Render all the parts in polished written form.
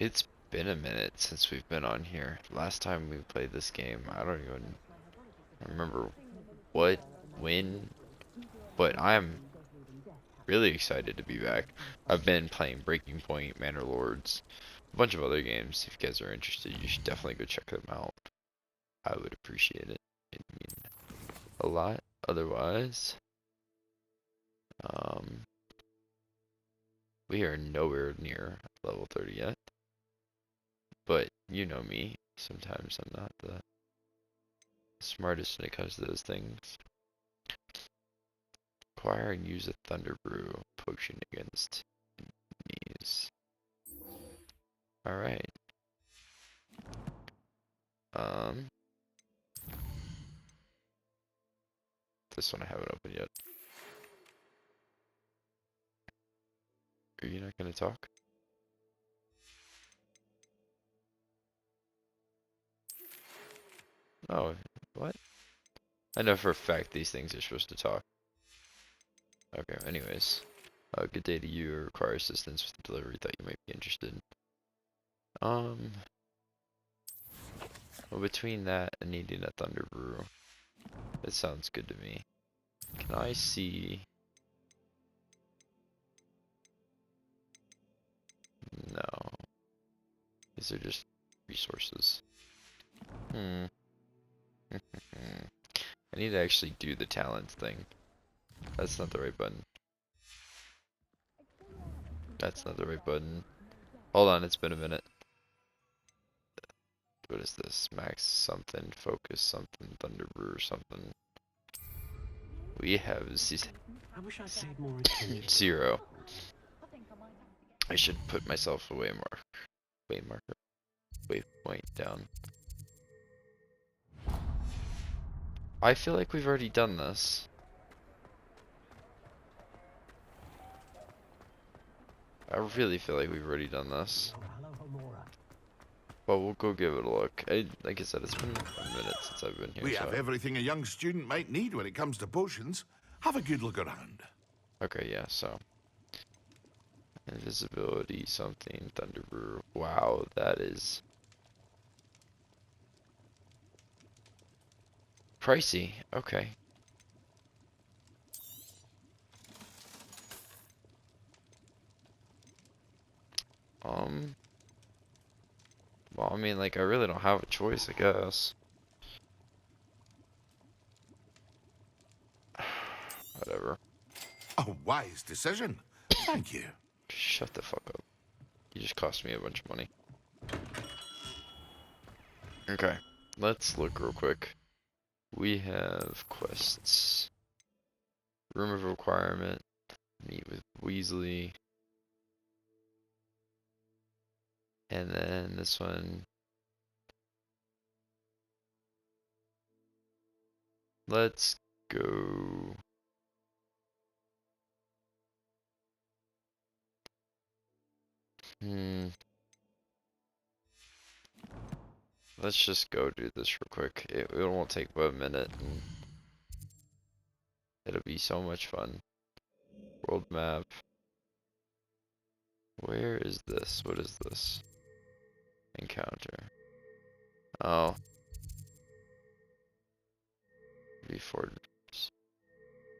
It's been a minute since we've been on here. Last time we played this game, I don't even remember what, when, but I'm really excited to be back. I've been playing Breaking Point, Manor Lords, a bunch of other games. If you guys are interested, you should definitely go check them out. I would appreciate it. It'd mean a lot. Otherwise, um, we are nowhere near level 30 yet. But you know me. Sometimes I'm not the smartest when it comes to those things. Acquire and use a Thunder Brew potion against enemies. Alright. This one I haven't opened yet. Are you not gonna talk? Oh, what? I know for a fact these things are supposed to talk. Okay, anyways. Good day to you. Require assistance with the delivery. Thought you might be interested. Well, between that and needing a Thunder Brew, it sounds good to me. Can I see? No. These are just resources. I need to actually do the talent thing. That's not the right button. That's not the right button. Hold on, it's been a minute. What is this? Max something, focus something, Thunder Brew or something. We have I wish I paid more attention. 0. I should put myself a waypoint down. I feel like we've already done this. I really feel like we've already done this. Well, we'll go give it a look. Like I said, it's been a minute since I've been here. We have everything a young student might need when it comes to potions. Have a good look around. Okay, yeah, so. Invisibility, something, Thunder Brew. Wow, that is pricey. Okay. Well, I mean, like, I really don't have a choice, I guess. Whatever. A wise decision. Thank you. Shut the fuck up. You just cost me a bunch of money. Okay, let's look real quick. We have quests. Room of Requirement. Meet with Weasley. And then this one. Let's go. Let's just go do this real quick. It won't take but a minute, and it'll be so much fun. World map. Where is this? What is this? Encounter. Oh. Before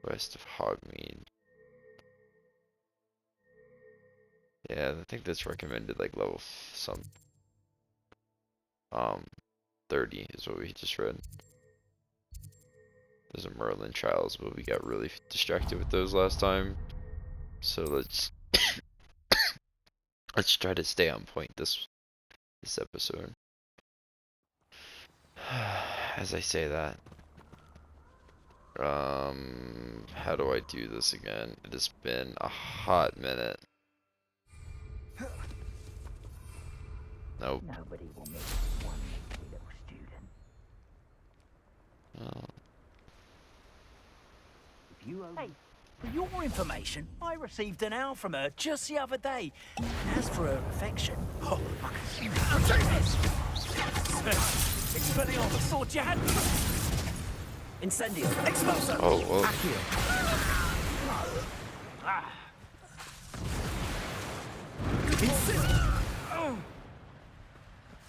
west of Hogmead. Yeah, I think that's recommended like level some 30 is what we just read. There's a Merlin trials, but we got really distracted with those last time. So let's let's try to stay on point this episode. As I say that, how do I do this again? It has been a hot minute. Nope. Nobody will miss one little student. Oh. Hey, for your information, I received an owl from her just the other day. As for her affection, oh, I can see Expelliarmus, thought you had me. Incendio, Expulsor, Oh, well. Accio.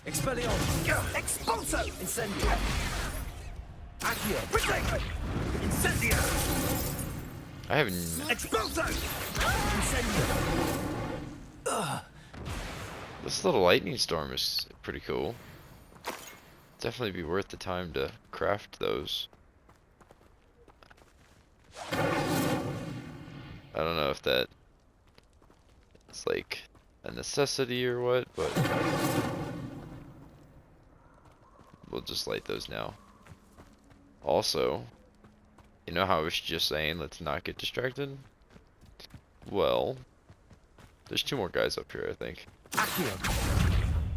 Expelliarmus! Expulso! Incendio! Accio! Protect! Incendio! I haven't. Expulso! Incendio! This little lightning storm is pretty cool. Definitely be worth the time to craft those. I don't know if that it's like a necessity or what, but we'll just light those now. Also, you know how I was just saying let's not get distracted? Well, there's 2 more guys up here, I think. Accio!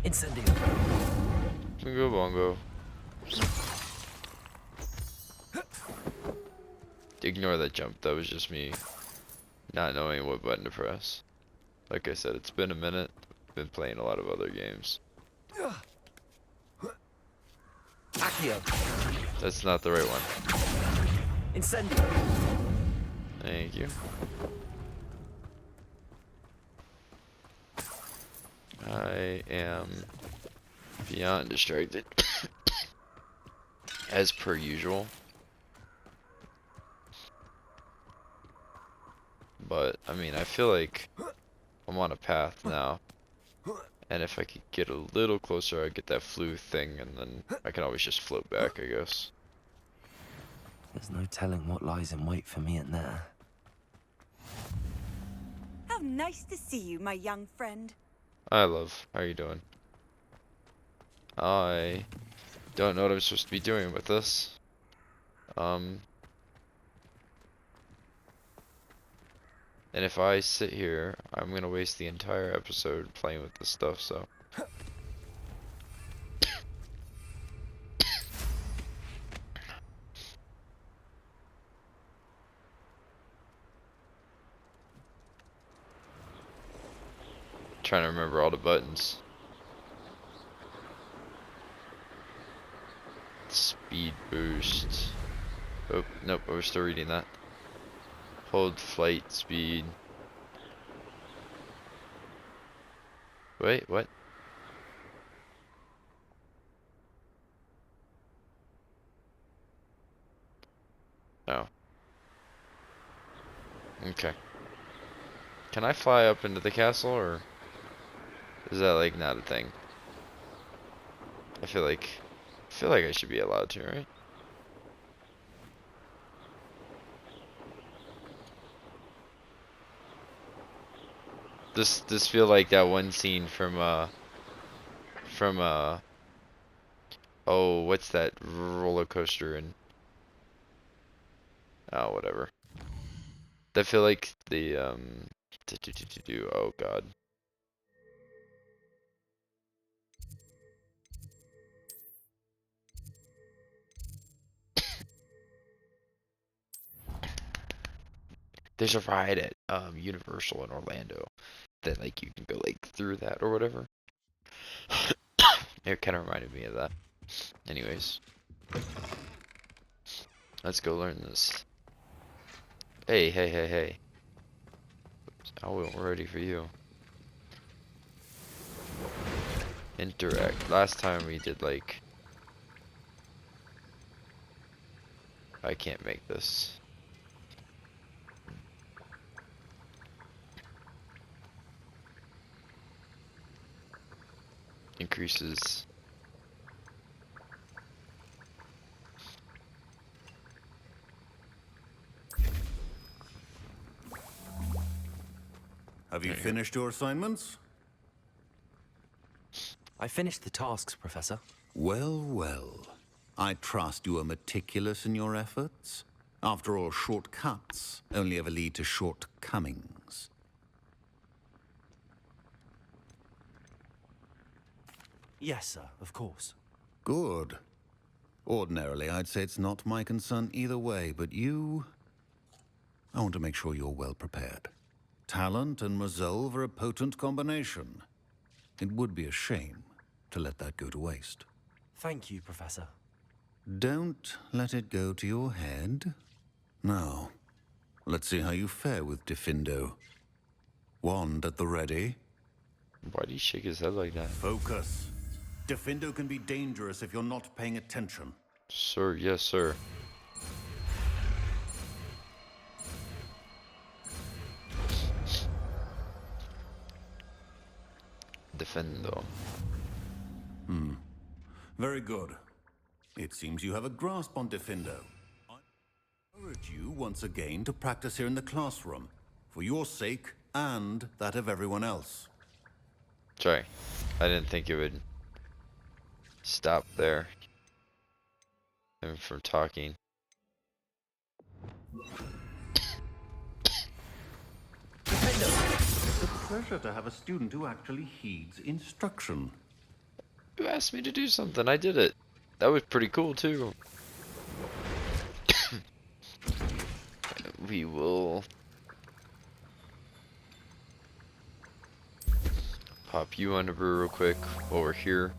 Incendio! Bingo bongo. Ignore that jump, that was just me not knowing what button to press. Like I said, it's been a minute. Been playing a lot of other games. Accio! That's not the right one. Incendio! Thank you. I am beyond distracted. As per usual. But, I mean, I feel like I'm on a path now. And if I could get a little closer, I'd get that flu thing, and then I can always just float back, I guess. There's no telling what lies in wait for me in there. How nice to see you, my young friend. Hi, love. How are you doing? I don't know what I'm supposed to be doing with this. And if I sit here, I'm gonna waste the entire episode playing with this stuff, so. Trying to remember all the buttons. Speed boost. Oh, nope, I was still reading that. Hold flight speed. Wait, what? Oh. Okay. Can I fly up into the castle, or is that like not a thing? I feel like I should be allowed to, right? This feel like that one scene from oh, what's that roller coaster and oh, whatever. That feel like the oh god. There's a ride at Universal in Orlando that like you can go like through that or whatever. It kind of reminded me of that. Anyways, let's go learn this. Hey, hey, hey, hey. I wasn't ready for you. Interact. Last time we did like... I can't make this. Increases. Have you finished your assignments? I finished the tasks, Professor. Well, well. I trust you are meticulous in your efforts. After all, shortcuts only ever lead to shortcomings. Yes, sir, of course. Good. Ordinarily, I'd say it's not my concern either way, but you... I want to make sure you're well prepared. Talent and resolve are a potent combination. It would be a shame to let that go to waste. Thank you, Professor. Don't let it go to your head. Now, let's see how you fare with Gryffindor. Wand at the ready. Why do you shake his head like that? Focus. Defendo can be dangerous if you're not paying attention. Sir, yes, sir. Defendo. Very good. It seems you have a grasp on Defendo. I encourage you once again to practice here in the classroom, for your sake and that of everyone else. Sorry, I didn't think it would stop there. Him from talking. It's a pleasure to have a student who actually heeds instruction. You asked me to do something, I did it. That was pretty cool too. We will pop you under real quick while we're here.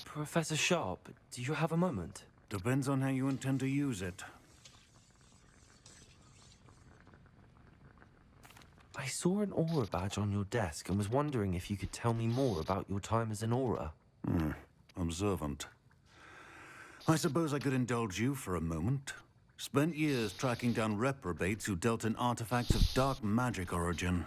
Professor Sharp, do you have a moment? Depends on how you intend to use it. I saw an aura badge on your desk and was wondering if you could tell me more about your time as an aura. Observant. I suppose I could indulge you for a moment. Spent years tracking down reprobates who dealt in artifacts of dark magic origin.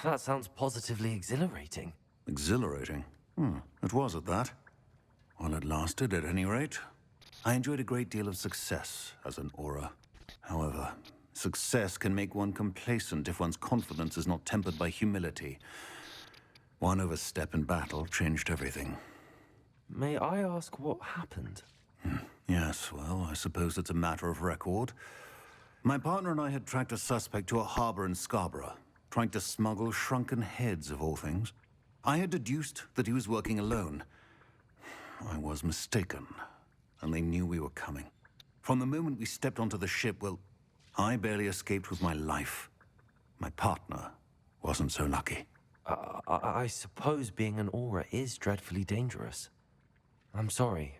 That sounds positively exhilarating. Exhilarating? It was at that. While it lasted, at any rate. I enjoyed a great deal of success as an aura. However, success can make one complacent if one's confidence is not tempered by humility. One overstep in battle changed everything. May I ask what happened? Yes, well, I suppose it's a matter of record. My partner and I had tracked a suspect to a harbor in Scarborough, trying to smuggle shrunken heads of all things. I had deduced that he was working alone. I was mistaken, and they knew we were coming. From the moment we stepped onto the ship, well, I barely escaped with my life. My partner wasn't so lucky. I suppose being an aura is dreadfully dangerous. I'm sorry.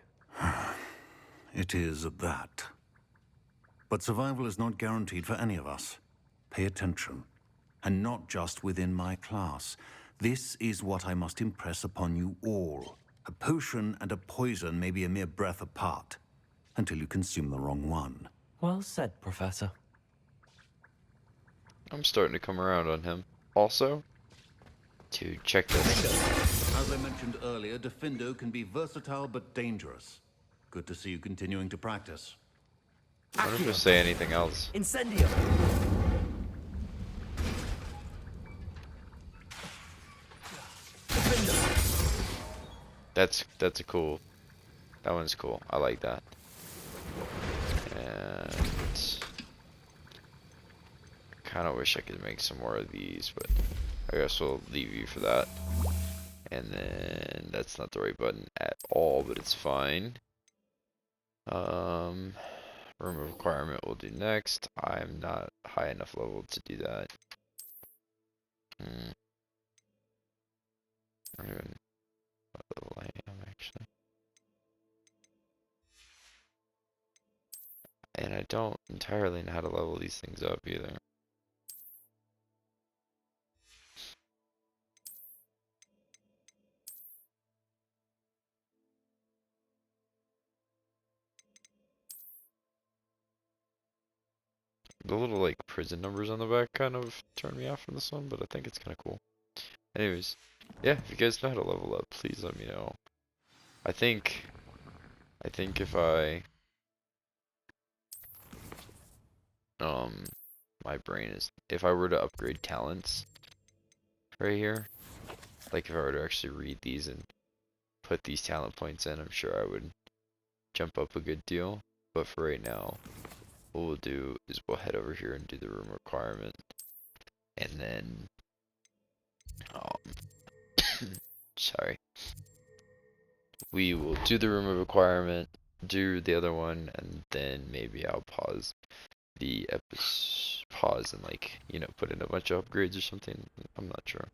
It is at that. But survival is not guaranteed for any of us. Pay attention. And not just within my class. This is what I must impress upon you all. A potion and a poison may be a mere breath apart, until you consume the wrong one. Well said, Professor. I'm starting to come around on him. Also, to check this. As I mentioned earlier, Defendo can be versatile but dangerous. Good to see you continuing to practice. I don't just say anything else. Incendio. That's a cool. That one's cool. I like that. And kind of wish I could make some more of these, but I guess we'll leave you for that. And then that's not the right button at all, but it's fine. Room of requirement we'll do next. I'm not high enough level to do that. I don't even know what level I am actually. And I don't entirely know how to level these things up either. The little like prison numbers on the back kind of turn me off from this one, but I think it's kind of cool. Anyways, yeah, if you guys know how to level up, please let me know. I think if I my brain is, if I were to upgrade talents right here, like if I were to actually read these and put these talent points in, I'm sure I would jump up a good deal. But for right now, what we'll do is we'll head over here and do the room requirement, and then sorry, we will do the room of requirement, do the other one, and then maybe I'll pause the pause and, like, you know, put in a bunch of upgrades or something. I'm not sure.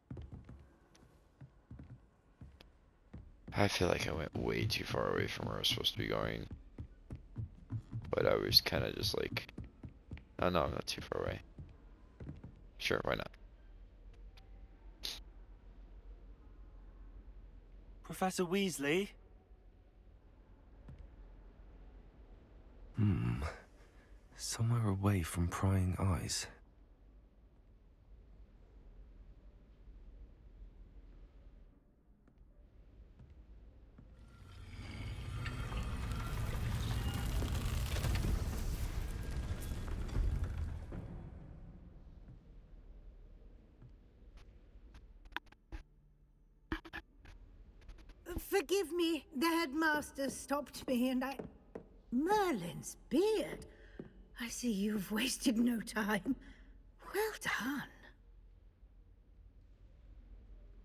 I feel like I went way too far away from where I was supposed to be going, but I was kind of just like, oh no, I'm not too far away. Sure, why not? Professor Weasley? Somewhere away from prying eyes. Forgive me, the headmaster stopped me and I... Merlin's beard. I see you've wasted no time. Well done.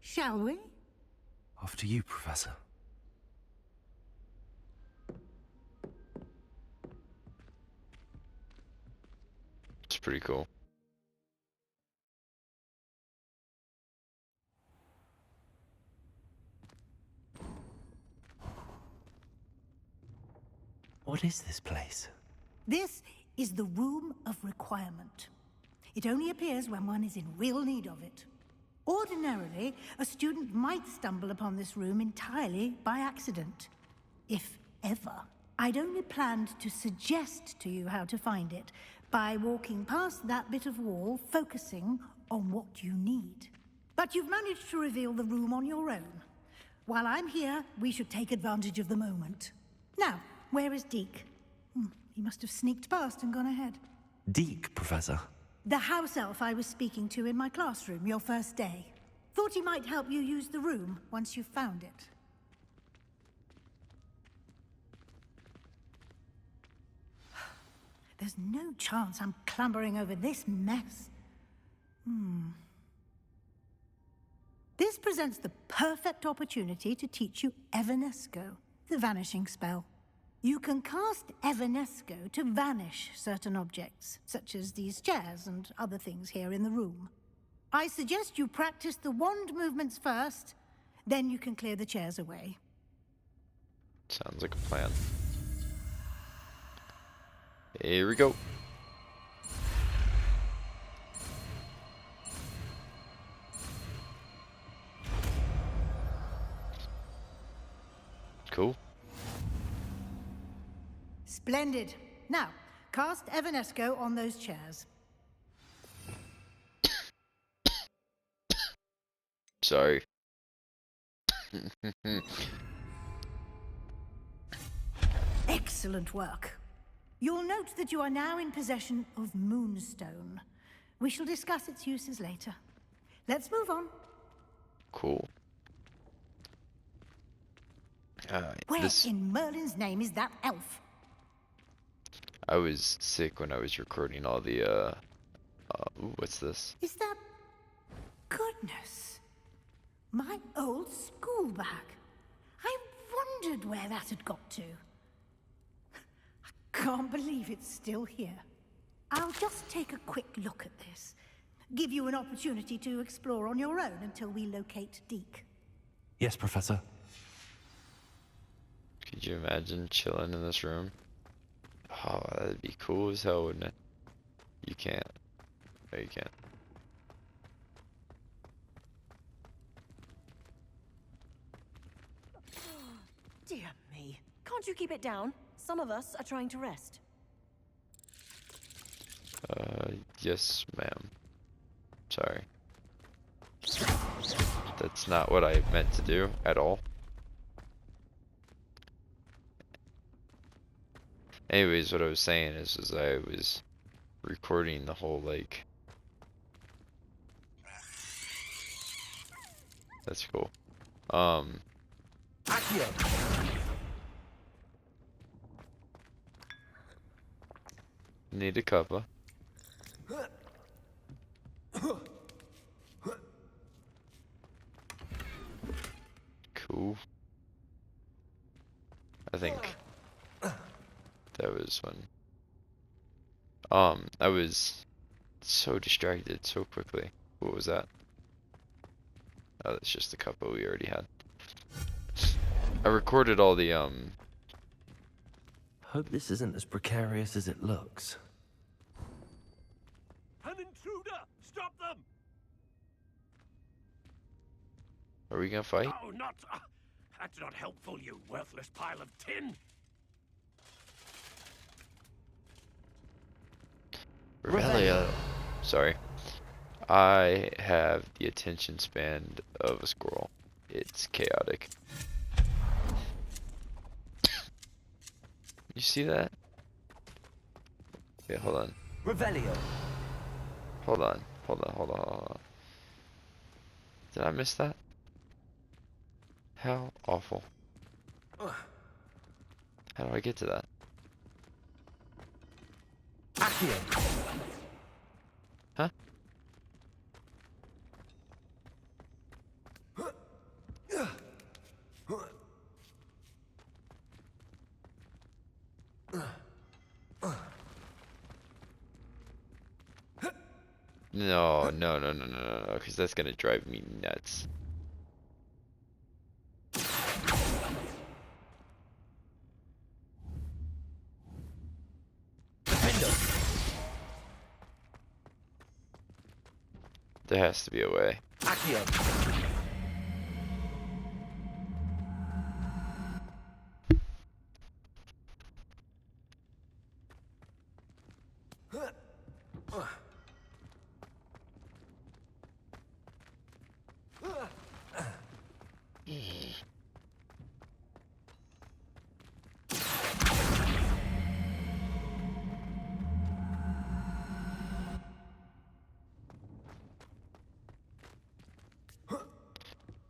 Shall we? After you, Professor. It's pretty cool. What is this place? This is the Room of Requirement. It only appears when one is in real need of it. Ordinarily, a student might stumble upon this room entirely by accident. If ever. I'd only planned to suggest to you how to find it by walking past that bit of wall, focusing on what you need. But you've managed to reveal the room on your own. While I'm here, we should take advantage of the moment. Now, where is Deke? He must have sneaked past and gone ahead. Deke, Professor. The house elf I was speaking to in my classroom your first day. Thought he might help you use the room once you've found it. There's no chance I'm clambering over this mess. This presents the perfect opportunity to teach you Evanesco, the vanishing spell. You can cast Evanesco to vanish certain objects, such as these chairs and other things here in the room. I suggest you practice the wand movements first, then you can clear the chairs away. Sounds like a plan. Here we go. Cool. Splendid. Now, cast Evanesco on those chairs. Sorry. Excellent work. You'll note that you are now in possession of Moonstone. We shall discuss its uses later. Let's move on. Cool. Where in Merlin's name is that elf? I was sick when I was recording all the, ooh, what's this? Is that... Goodness. My old school bag. I wondered where that had got to. I can't believe it's still here. I'll just take a quick look at this. Give you an opportunity to explore on your own until we locate Deke. Yes, Professor. Could you imagine chilling in this room? Oh, that'd be cool as hell, wouldn't it? You can't. No, you can't. Dear me. Can't you keep it down? Some of us are trying to rest. Yes, ma'am. Sorry. That's not what I meant to do at all. Anyways, what I was saying is I was recording the whole, like... That's cool. Need a cuppa. Cool. I think that was when I was so distracted so quickly. What was that? Oh, that's just the cuppa we already had. I recorded all the Hope this isn't as precarious as it looks. An intruder! Stop them! Are we gonna fight? Oh, not... that's not helpful, you worthless pile of tin! Revelio. Sorry. I have the attention span of a squirrel. It's chaotic. You see that? Okay, hold on. Revelio. Hold on. Hold on. Hold on. Hold on. Did I miss that? How awful. How do I get to that? Accio. Huh? No, no, no, no, no, no, no, because that's gonna drive me nuts. There has to be a way. Accio.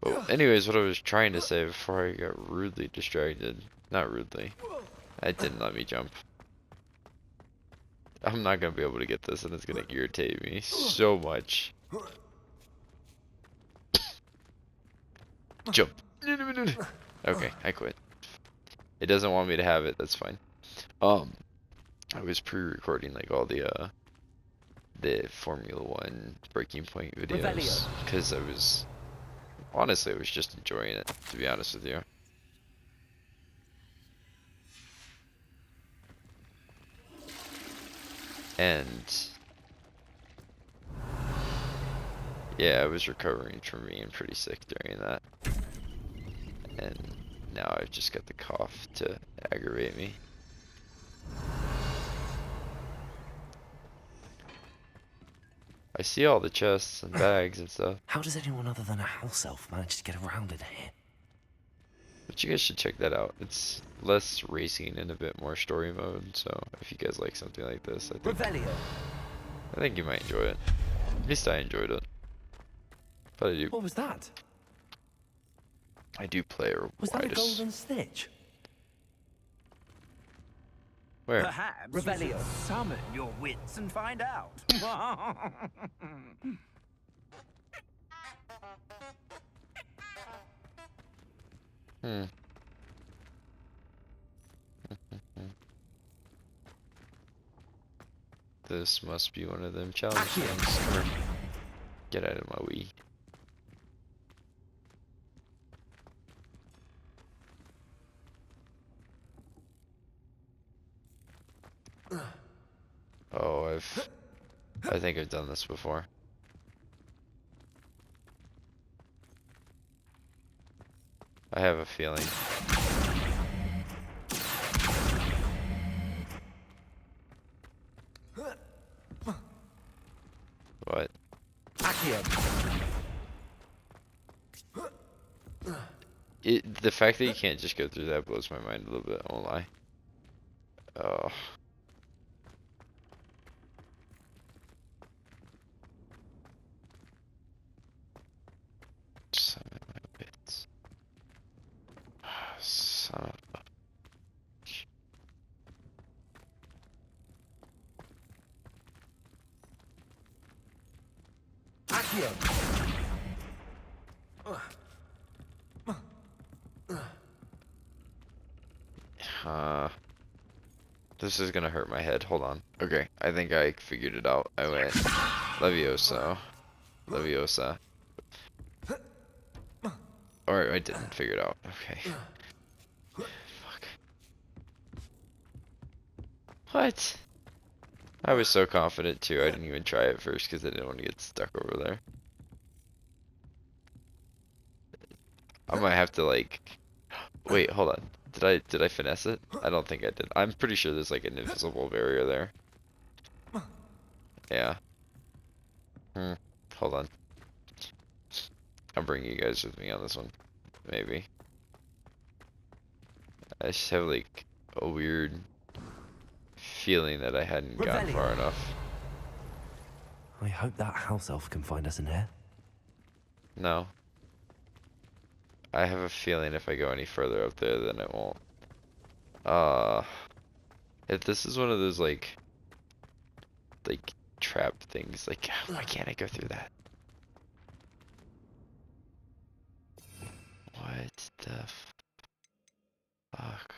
Well, anyways, what I was trying to say before I got rudely distracted. Not rudely. That didn't let me jump. I'm not gonna be able to get this, and it's gonna irritate me so much. Jump. Okay, I quit. It doesn't want me to have it. That's fine. I was pre-recording like all the Formula One breaking point videos because honestly I was just enjoying it, to be honest with you. And yeah, I was recovering from being pretty sick during that. And now I've just got the cough to aggravate me. I see all the chests and bags and stuff. How does anyone other than a house elf manage to get around in here? But you guys should check that out. It's less racing and a bit more story mode, so if you guys like something like this, I think you might enjoy it. At least I enjoyed it. But I do. What was that? I do play a Was that a golden snitch? Where? Perhaps you should summon your wits and find out. Hmm. This must be one of them challenge things. Come here. Get out of my way. Oh, I think I've done this before. I have a feeling. What? The fact that you can't just go through that blows my mind a little bit, I won't lie. Oh. Son of a bitch. Son of a... This is gonna hurt my head. Hold on. Okay, I think I figured it out. I went Leviosa. Leviosa. Or I didn't figure it out. Okay. Fuck. What? I was so confident too, I didn't even try it first because I didn't want to get stuck over there. I might have to like, wait, hold on. Did I finesse it? I don't think I did. I'm pretty sure there's like an invisible barrier there. Yeah. Hold on. I'll bring you guys with me on this one. Maybe. I just have like a weird feeling that I hadn't gotten far enough. I hope that house elf can find us in here. No. I have a feeling if I go any further up there, then it won't. If this is one of those like trap things, like why can't I go through that? What the fuck?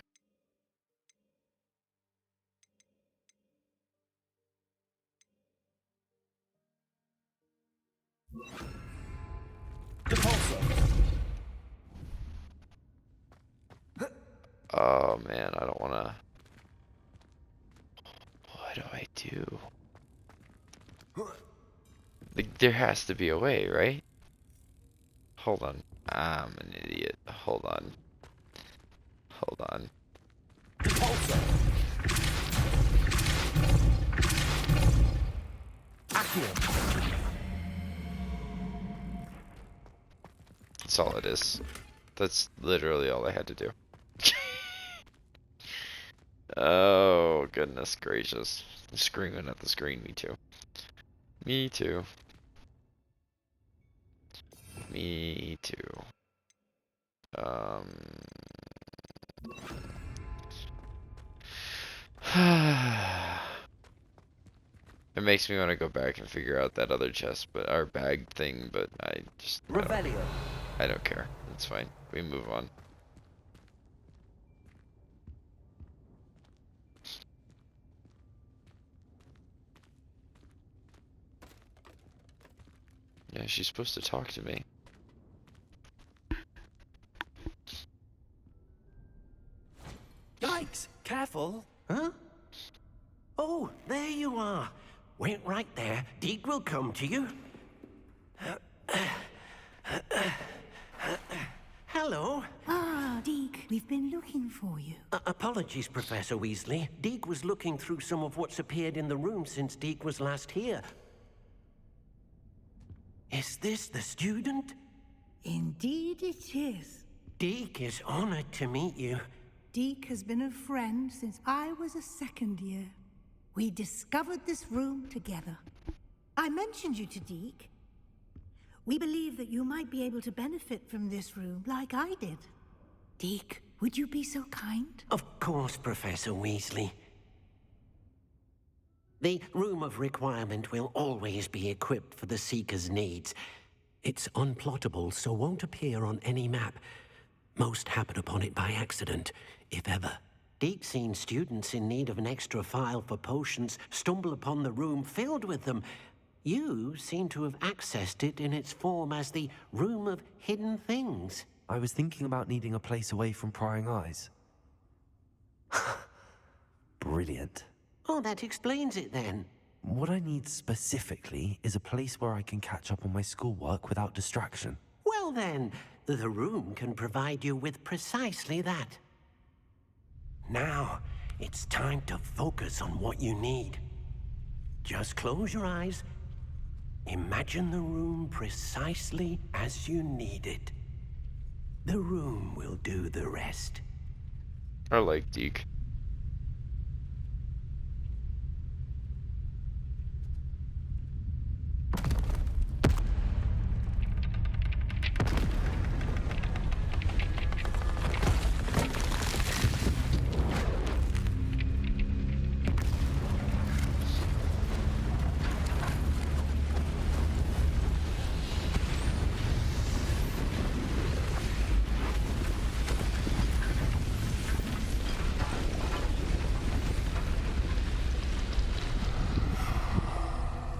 Oh man, I don't wanna. What do I do? Like, there has to be a way, right? Hold on. I'm an idiot. Hold on. Hold on. That's all it is. That's literally all I had to do. Oh, goodness gracious. I'm screaming at the screen, me too. Me too. Me too. It makes me want to go back and figure out that other chest, but our bag thing, but I don't care. It's fine. We move on. Yeah, she's supposed to talk to me. Yikes! Careful! Huh? Oh, there you are. Wait right there. Deke will come to you. Hello. Ah, Deke, we've been looking for you. Apologies, Professor Weasley. Deke was looking through some of what's appeared in the room since Deke was last here. Is this the student? Indeed it is. Deke is honored to meet you. Deke has been a friend since I was a second year. We discovered this room together. I mentioned you to Deke. We believe that you might be able to benefit from this room like I did. Deke, would you be so kind? Of course, Professor Weasley. The Room of Requirement will always be equipped for the Seeker's needs. It's unplottable, so won't appear on any map. Most happen upon it by accident, if ever. Deke's seen students in need of an extra file for potions stumble upon the room filled with them. You seem to have accessed it in its form as the Room of Hidden Things. I was thinking about needing a place away from prying eyes. Brilliant. Oh, that explains it then. What I need specifically is a place where I can catch up on my schoolwork without distraction. Well then, the room can provide you with precisely that. Now, it's time to focus on what you need. Just close your eyes. Imagine the room precisely as you need it. The room will do the rest. I like Deke.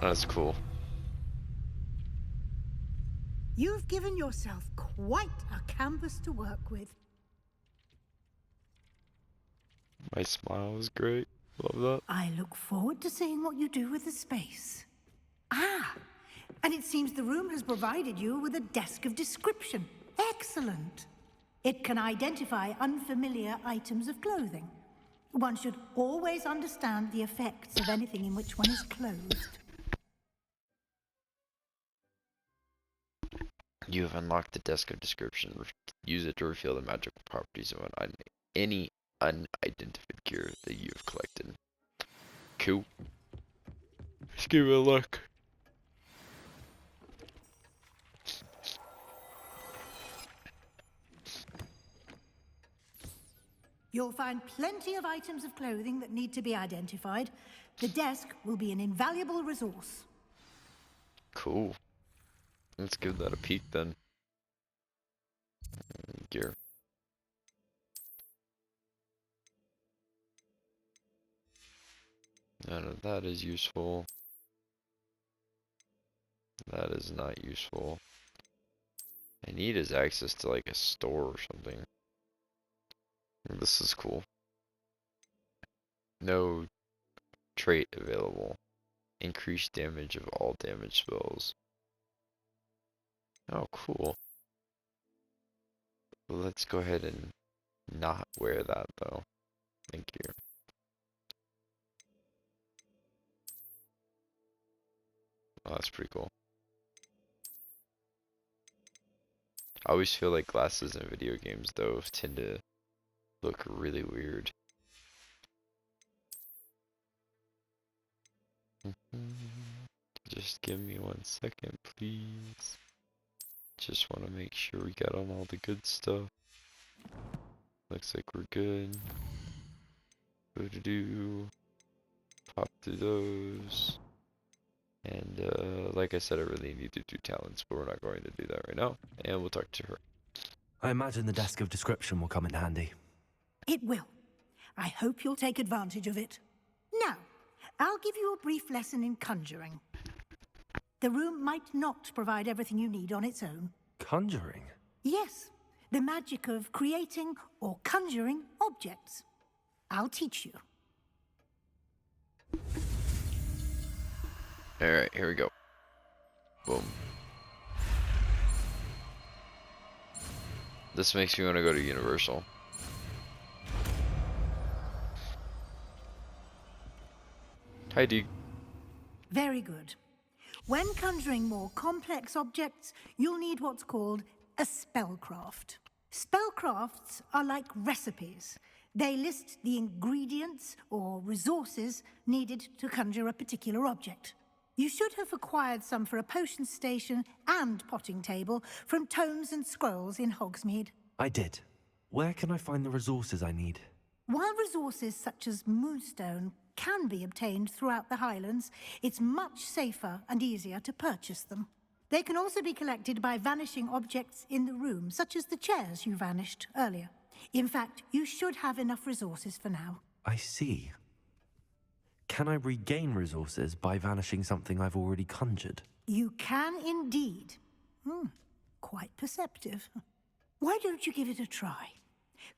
That's cool. You've given yourself quite a canvas to work with. My smile was great. Love that. I look forward to seeing what you do with the space. Ah, and it seems the room has provided you with a desk of description. Excellent. It can identify unfamiliar items of clothing. One should always understand the effects of anything in which one is clothed. You have unlocked the desk of description. Use it to reveal the magical properties of any unidentified gear that you have collected. Cool. Let's give it a look. You'll find plenty of items of clothing that need to be identified. The desk will be an invaluable resource. Cool. Let's give that a peek then. Gear. None of that is useful. That is not useful. I need is access to like a store or something. This is cool. No trait available. Increased damage of all damage spells. Oh, cool. Let's go ahead and not wear that though. Thank you. Oh, that's pretty cool. I always feel like glasses in video games though tend to look really weird. Just give me 1 second, please. Just want to make sure we got on all the good stuff. Looks like we're good. Boo-doo-doo. Pop through those. And like I said, I really need to do talents, but we're not going to do that right now. And we'll talk to her. I imagine the desk of description will come in handy. It will. I hope you'll take advantage of it. Now, I'll give you a brief lesson in conjuring. The room might not provide everything you need on its own. Conjuring? Yes, the magic of creating or conjuring objects. I'll teach you. Alright, here we go. Boom. This makes me want to go to Universal. Hi, Deke. Very good. When conjuring more complex objects, you'll need what's called a spellcraft. Spellcrafts are like recipes. They list the ingredients or resources needed to conjure a particular object. You should have acquired some for a potion station and potting table from tomes and scrolls in Hogsmeade. I did. Where can I find the resources I need? While resources such as moonstone can be obtained throughout the Highlands, it's much safer and easier to purchase them. They can also be collected by vanishing objects in the room, such as the chairs you vanished earlier. In fact, you should have enough resources for now. I see. Can I regain resources by vanishing something I've already conjured? You can indeed. Quite perceptive. Why don't you give it a try?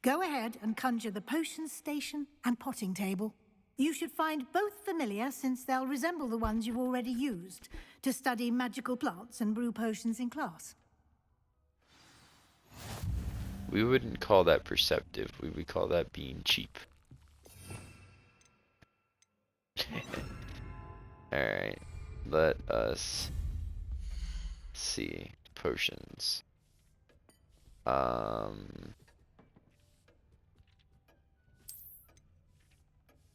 Go ahead and conjure the potion station and potting table. You should find both familiar, since they'll resemble the ones you've already used to study magical plants and brew potions in class. We wouldn't call that perceptive. We would call that being cheap. Alright. Let us see. Potions.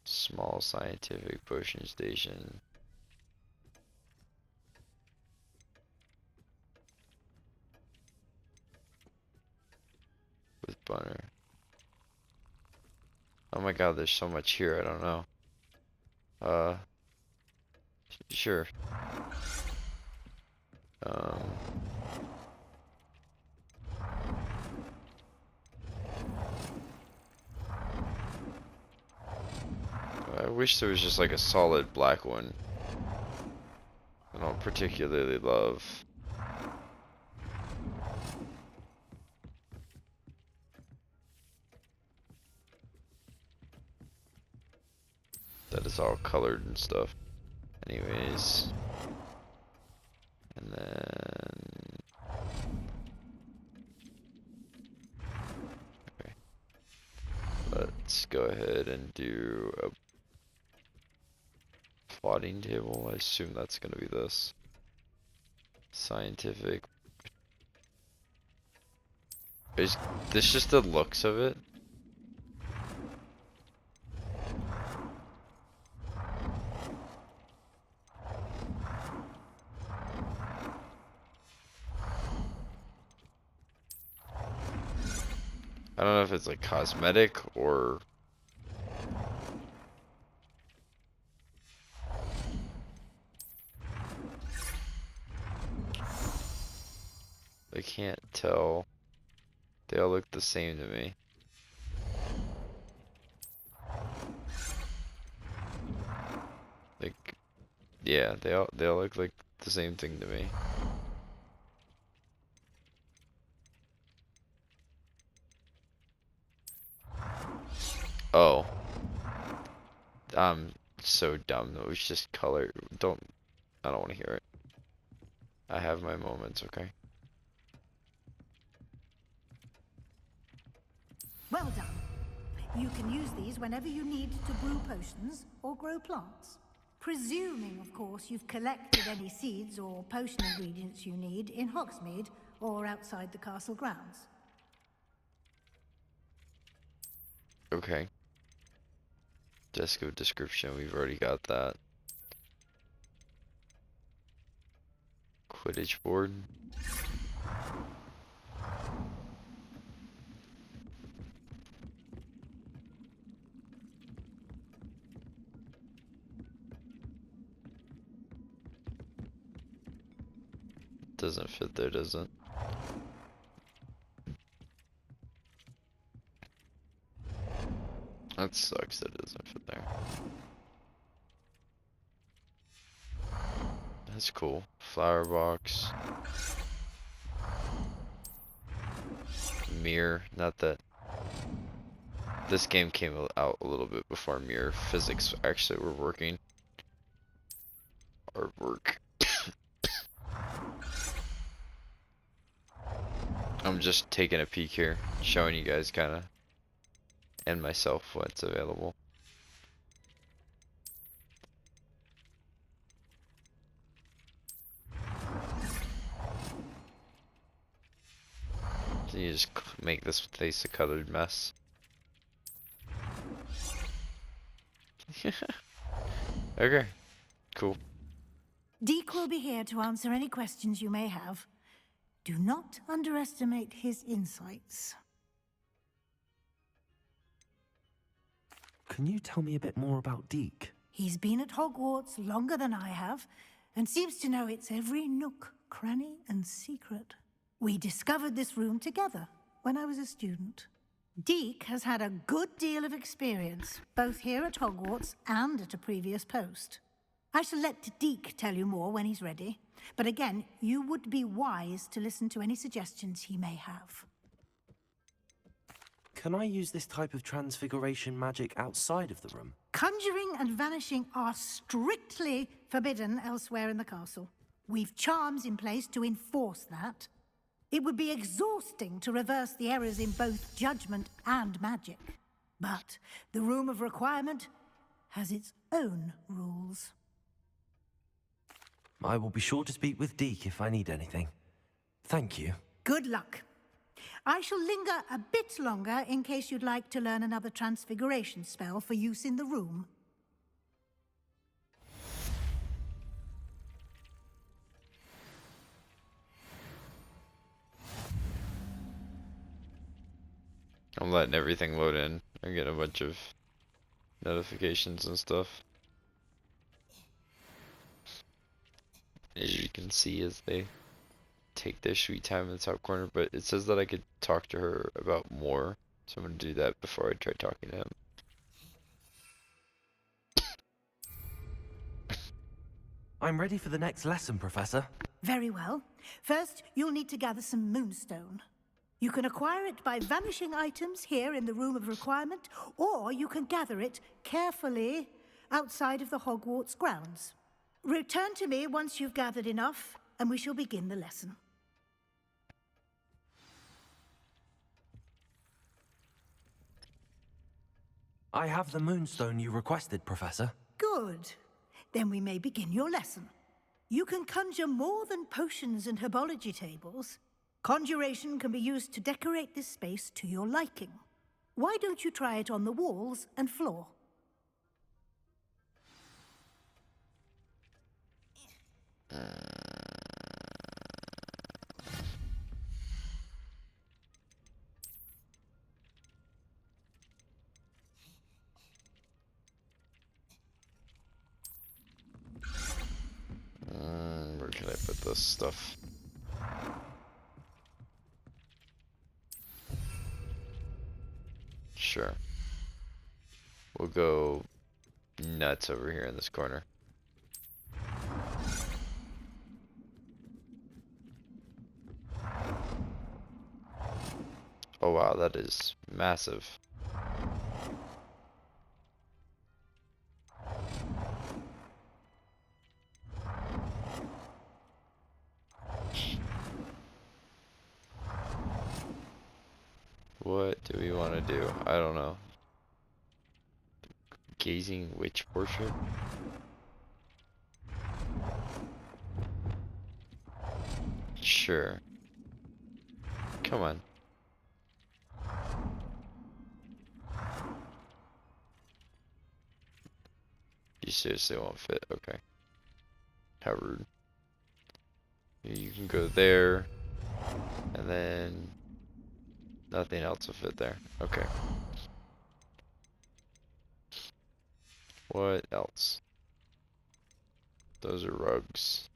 Small scientific potion station. With Bunner. Oh my god, there's so much here, I don't know. Sure. I wish there was just like a solid black one. I don't particularly love. this all colored and stuff. Anyways. And then... Okay. Let's go ahead and do a plotting table. I assume that's going to be this. Scientific. Is this just the looks of it? I don't know if it's like cosmetic or I can't tell. They all look the same to me. Like, yeah, they all look like the same thing to me. Oh. I'm so dumb though. It's just color. I don't want to hear it. I have my moments, okay? Well done. You can use these whenever you need to brew potions or grow plants. Presuming, of course, you've collected any seeds or potion ingredients you need in Hogsmeade or outside the castle grounds. Okay. Desk of description, we've already got that. Quidditch board. Doesn't fit there, does it? That sucks that it doesn't fit there. That's cool. Flower box. Mirror. Not that. This game came out a little bit before mirror. Physics actually were working. Artwork. I'm just taking a peek here, showing you guys kinda, and myself what's available. So you just make this place a colored mess. Okay, cool. Deke will be here to answer any questions you may have. Do not underestimate his insights. Can you tell me a bit more about Deke? He's been at Hogwarts longer than I have, and seems to know its every nook, cranny, and secret. We discovered this room together when I was a student. Deke has had a good deal of experience, both here at Hogwarts and at a previous post. I shall let Deke tell you more when he's ready. But again, you would be wise to listen to any suggestions he may have. Can I use this type of transfiguration magic outside of the room? Conjuring and vanishing are strictly forbidden elsewhere in the castle. We've charms in place to enforce that. It would be exhausting to reverse the errors in both judgment and magic. But the Room of Requirement has its own rules. I will be sure to speak with Deke if I need anything. Thank you. Good luck. I shall linger a bit longer in case you'd like to learn another transfiguration spell for use in the room. I'm letting everything load in. I get a bunch of notifications and stuff. As you can see as they take their sweet time in the top corner, but it says that I could talk to her about more, so I'm going to do that before I try talking to him. I'm ready for the next lesson, Professor. Very well. First, you'll need to gather some moonstone. You can acquire it by vanishing items here in the Room of Requirement, or you can gather it carefully outside of the Hogwarts grounds. Return to me once you've gathered enough, and we shall begin the lesson. I have the moonstone you requested, Professor. Good. Then we may begin your lesson. You can conjure more than potions and herbology tables. Conjuration can be used to decorate this space to your liking. Why don't you try it on the walls and floor? Where can I put this stuff? Sure. We'll go nuts over here in this corner. Oh wow, that is massive. What do we want to do? I don't know. Gazing witch portrait? Sure. Come on. You seriously won't fit? Okay. How rude. You can go there, and then nothing else will fit there. Okay. What else? Those are rugs.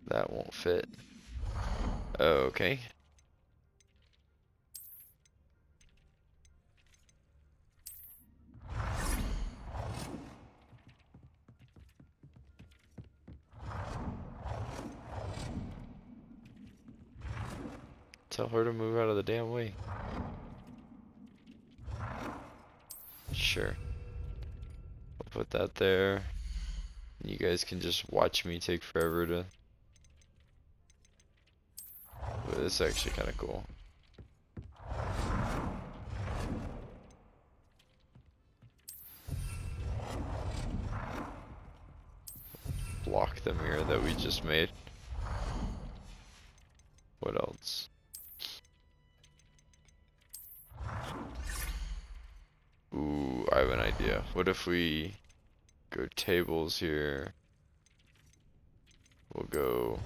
That won't fit. Okay. Tell her to move out of the damn way. Sure. I'll put that there. You guys can just watch me take forever to... But it's actually kind of cool. Block the mirror that we just made. What else? Ooh, I have an idea. What if we go tables here? We'll go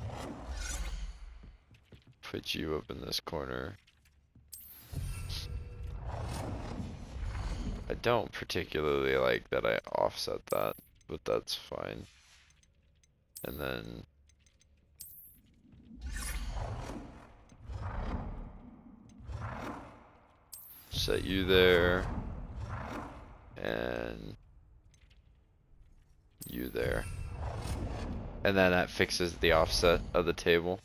put you up in this corner. I don't particularly like that I offset that, but that's fine. And then set you there. And you there. And then that fixes the offset of the table.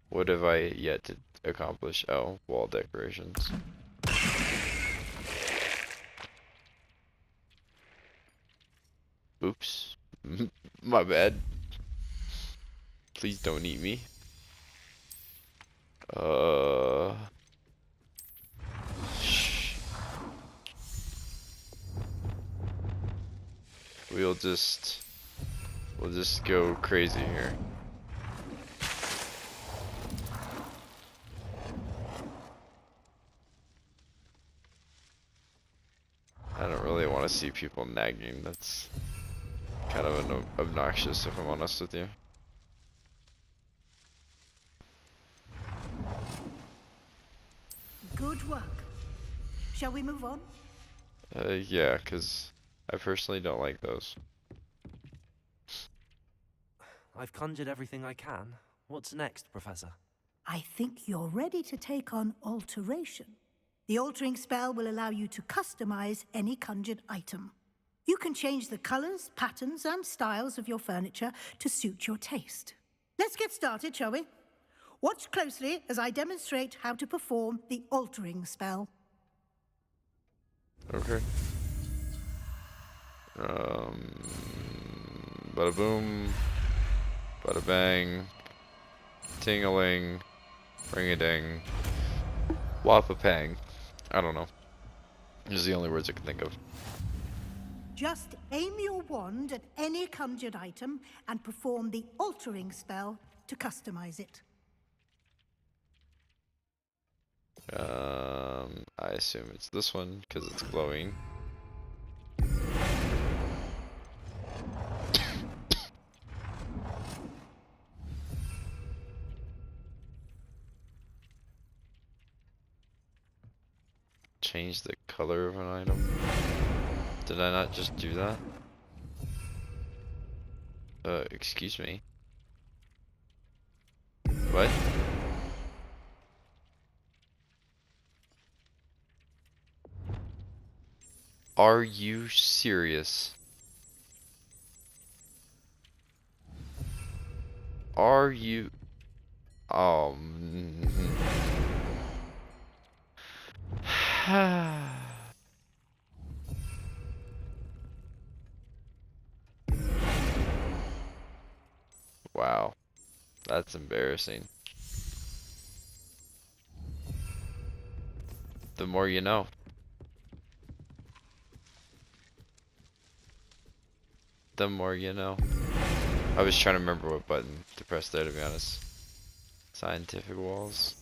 What have I yet to accomplish? Oh, wall decorations. Oops. My bad. Please don't eat me. We'll just go crazy here. I don't really want to see people nagging. That's kind of obnoxious, if I'm honest with you. Good work. Shall we move on? Yeah, 'cause I personally don't like those. I've conjured everything I can. What's next, Professor? I think you're ready to take on alteration. The altering spell will allow you to customize any conjured item. You can change the colors, patterns, and styles of your furniture to suit your taste. Let's get started, shall we? Watch closely as I demonstrate how to perform the altering spell. Okay. Bada boom, bada bang, ting-a-ling, ring-a-ding, wap-a-pang. I don't know. These are the only words I can think of. Just aim your wand at any conjured item and perform the altering spell to customize it. I assume it's this one because it's glowing. Change the color of an item. Did I not just do that? Excuse me. What? Are you serious? Are you? Oh. Wow, that's embarrassing. The more you know. The more you know. I was trying to remember what button to press there, to be honest. Scientific walls.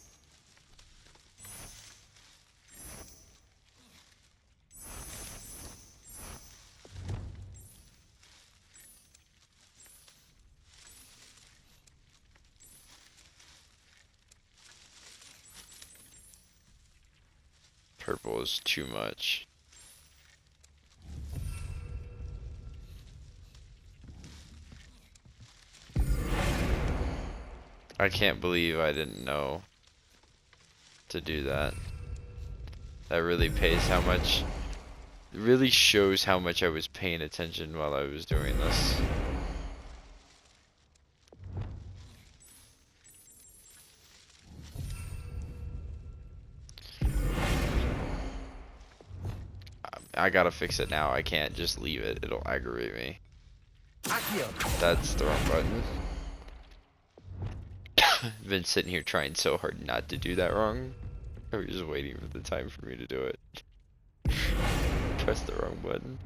Purple is too much. I can't believe I didn't know to do that. That really pays how much. It really shows how much I was paying attention while I was doing this. I gotta fix it now. I can't just leave it. It'll aggravate me. That's the wrong button. I've been sitting here trying so hard not to do that wrong. I was just waiting for the time for me to do it. Press the wrong button.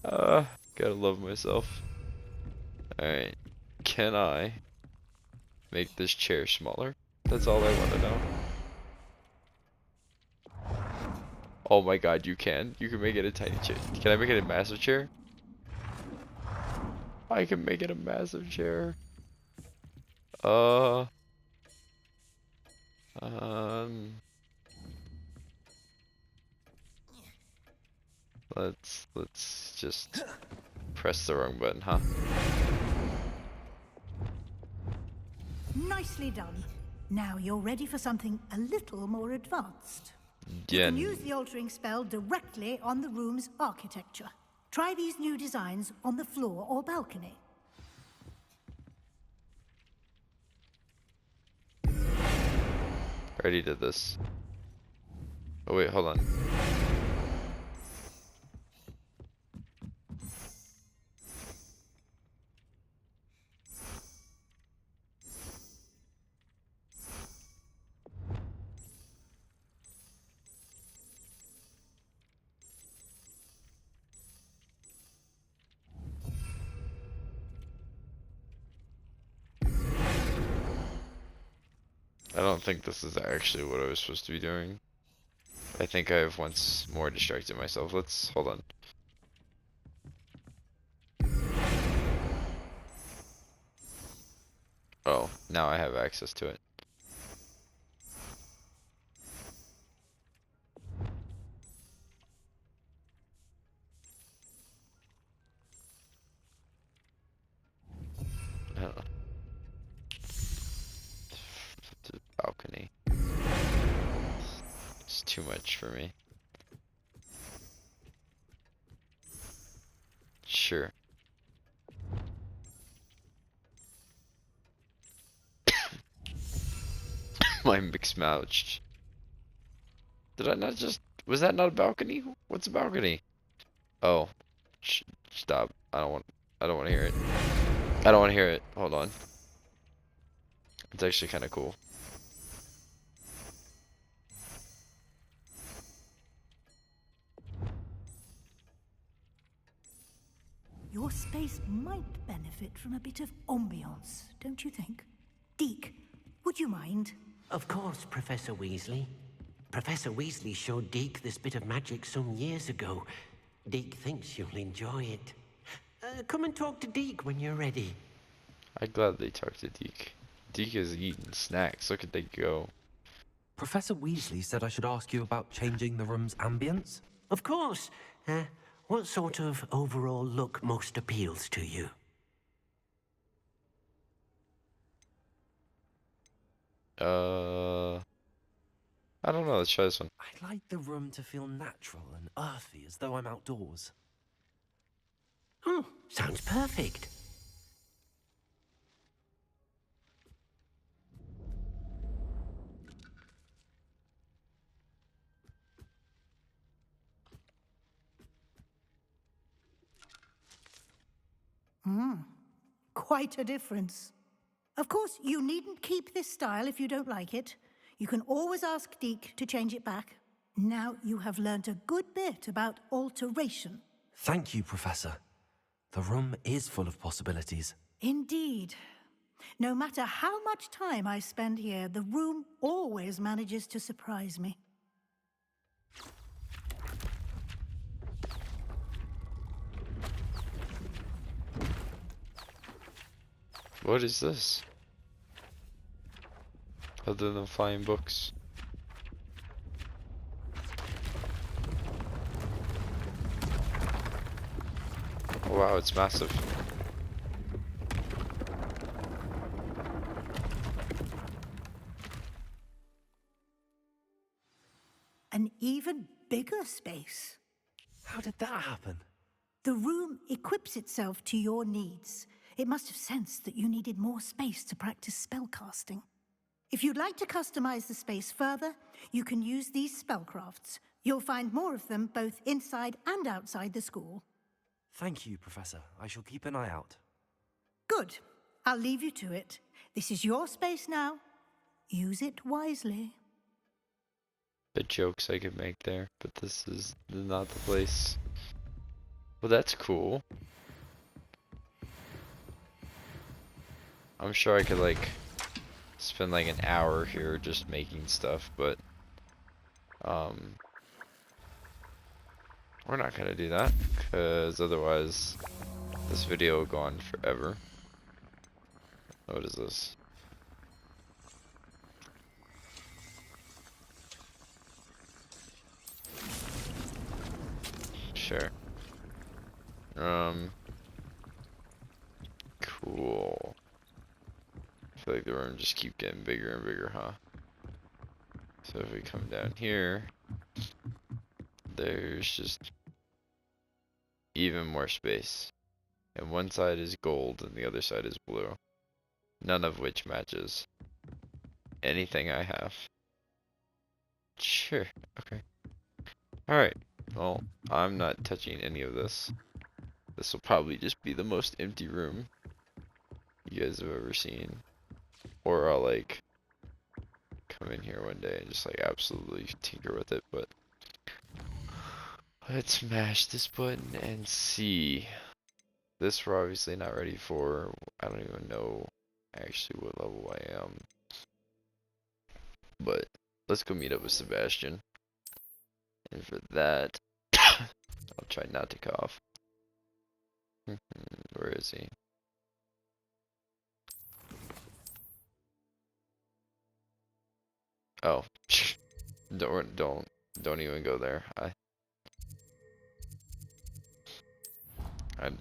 Gotta love myself. Alright. Can I make this chair smaller? That's all I want to know. Oh my god, you can. You can make it a tiny chair. Can I make it a massive chair? I can make it a massive chair. Let's just press the wrong button, huh? Nicely done. Now you're ready for something a little more advanced. You Yeah. can use the altering spell directly on the room's architecture. Try these new designs on the floor or balcony. I already did this. Oh wait, hold on. I don't think this is actually what I was supposed to be doing. I think I have once more distracted myself. Let's hold on. Oh, now I have access to it. I don't know. The balcony. It's too much for me. Sure. My mixed match. Did I not just... Was that not a balcony? What's a balcony? Oh. Stop. I don't want to hear it. I don't want to hear it. Hold on. It's actually kind of cool. Your space might benefit from a bit of ambiance, don't you think? Deke, would you mind? Of course, Professor Weasley. Professor Weasley showed Deke this bit of magic some years ago. Deke thinks you'll enjoy it. Come and talk to Deke when you're ready. I'd gladly talk to Deke. Deke is eating snacks. Look at they go. Professor Weasley said I should ask you about changing the room's ambience. Of course. What sort of overall look most appeals to you? I don't know. Let's try this one. I'd like the room to feel natural and earthy, as though I'm outdoors. Oh, sounds perfect. Quite a difference. Of course, you needn't keep this style if you don't like it. You can always ask Deke to change it back. Now you have learnt a good bit about alteration. Thank you, Professor. The room is full of possibilities. Indeed. No matter how much time I spend here, the room always manages to surprise me. What is this? Other than flying books. Oh, wow, it's massive. An even bigger space. How did that happen? The room equips itself to your needs. It must have sensed that you needed more space to practice spellcasting. If you'd like to customize the space further, you can use these spellcrafts. You'll find more of them both inside and outside the school. Thank you, Professor. I shall keep an eye out. Good. I'll leave you to it. This is your space now. Use it wisely. The jokes I could make there, but this is not the place. Well, that's cool. I'm sure I could like spend like an hour here just making stuff, but we're not gonna do that because otherwise this video will go on forever. What is this? Sure. Cool. I feel like the room just keep getting bigger and bigger, huh? So if we come down here, there's just even more space. And one side is gold and the other side is blue. None of which matches anything I have. Sure, okay. Alright, well, I'm not touching any of this. This will probably just be the most empty room you guys have ever seen. Or I'll like come in here one day and just like absolutely tinker with it, but let's mash this button and see. This we're obviously not ready for. I don't even know actually what level I am. But let's go meet up with Sebastian. And for that, I'll try not to cough. Where is he? Oh, don't even go there. I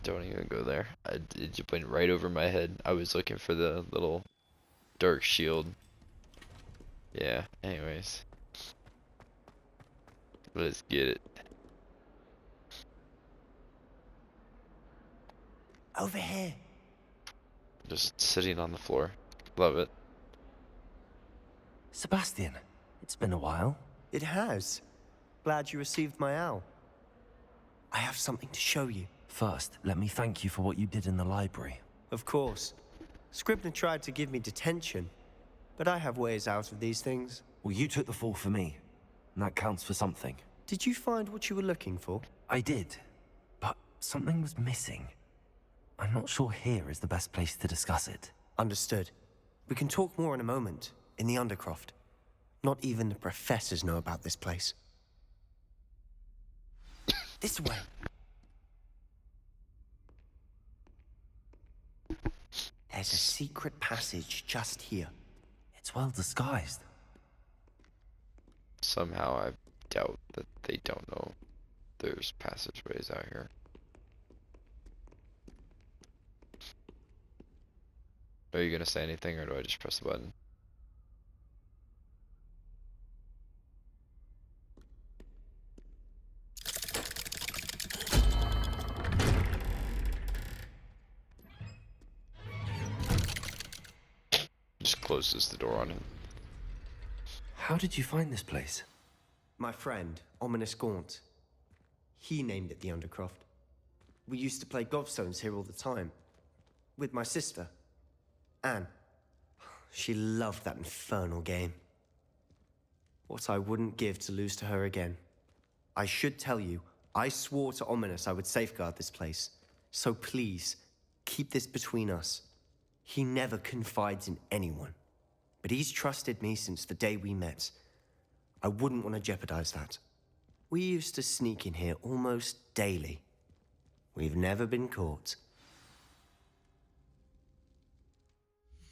don't even go there. It just went right over my head. I was looking for the little dark shield. Yeah, anyways. Let's get it. Over here. Just sitting on the floor. Love it. Sebastian, it's been a while. It has. Glad you received my owl. I have something to show you. First, let me thank you for what you did in the library. Of course. Scribner tried to give me detention, but I have ways out of these things. Well, you took the fall for me, and that counts for something. Did you find what you were looking for? I did, but something was missing. I'm not sure here is the best place to discuss it. Understood. We can talk more in a moment, in the Undercroft. Not even the professors know about this place. This way. There's a secret passage just here. It's well disguised. Somehow I doubt that they don't know there's passageways out here. Are you gonna say anything, or do I just press the button? Just closes the door on him. How did you find this place? My friend, Ominous Gaunt. He named it the Undercroft. We used to play gobstones here all the time. With my sister, Anne. She loved that infernal game. What I wouldn't give to lose to her again. I should tell you, I swore to Ominous I would safeguard this place. So please, keep this between us. He never confides in anyone. But he's trusted me since the day we met. I wouldn't want to jeopardize that. We used to sneak in here almost daily. We've never been caught.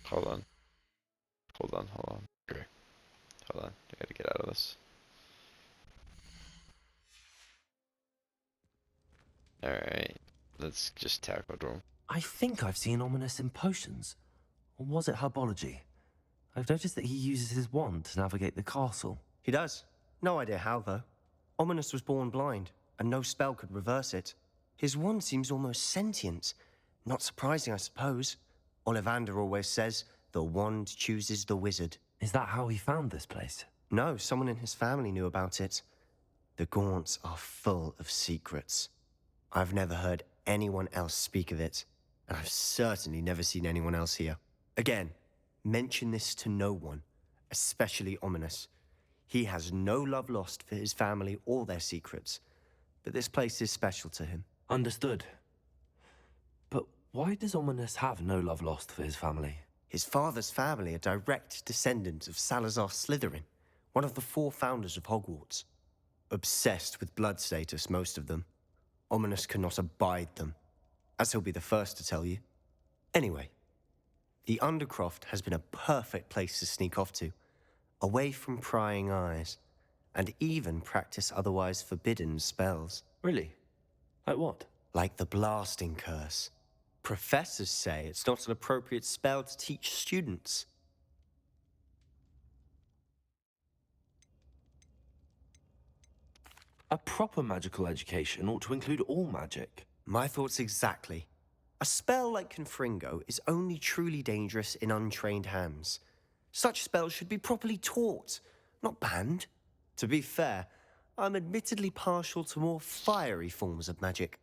Hold on. Okay. Hold on. I gotta get out of this. Alright. Let's just tackle Drum. I think I've seen Ominous in potions. Or was it herbology? I've noticed that he uses his wand to navigate the castle. He does. No idea how, though. Ominous was born blind, and no spell could reverse it. His wand seems almost sentient. Not surprising, I suppose. Ollivander always says, the wand chooses the wizard. Is that how he found this place? No, someone in his family knew about it. The Gaunts are full of secrets. I've never heard anyone else speak of it, and I've certainly never seen anyone else here. Again, mention this to no one, especially Ominous. He has no love lost for his family or their secrets, but this place is special to him. Understood. But why does Ominous have no love lost for his family? His father's family are direct descendants of Salazar Slytherin, one of the 4 founders of Hogwarts. Obsessed with blood status, most of them. Ominous cannot abide them, as he'll be the first to tell you. Anyway, the Undercroft has been a perfect place to sneak off to, away from prying eyes, and even practice otherwise forbidden spells. Really? Like what? Like the blasting curse. Professors say it's not an appropriate spell to teach students. A proper magical education ought to include all magic. My thoughts exactly. A spell like Confringo is only truly dangerous in untrained hands. Such spells should be properly taught, not banned. To be fair, I'm admittedly partial to more fiery forms of magic.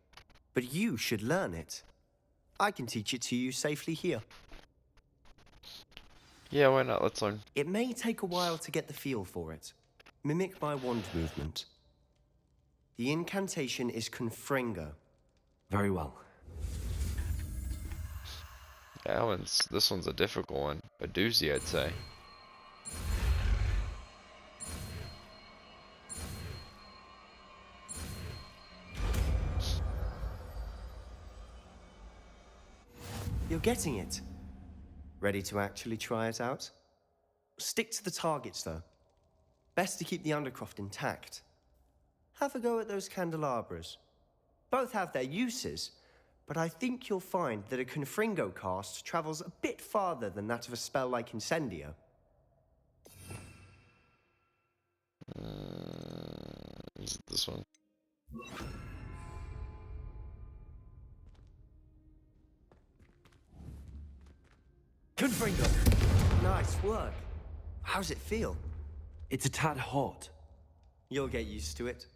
But you should learn it. I can teach it to you safely here. Yeah, why not? Let's learn. It may take a while to get the feel for it. Mimic my wand movement. The incantation is Confringo. Very well. Yeah, this one's a difficult one. A doozy, I'd say. You're getting it. Ready to actually try it out? Stick to the targets, though. Best to keep the Undercroft intact. Have a go at those candelabras. Both have their uses, but I think you'll find that a Confringo cast travels a bit farther than that of a spell like Incendio. Is it this one? Confringo! Nice work. How's it feel? It's a tad hot. You'll get used to it.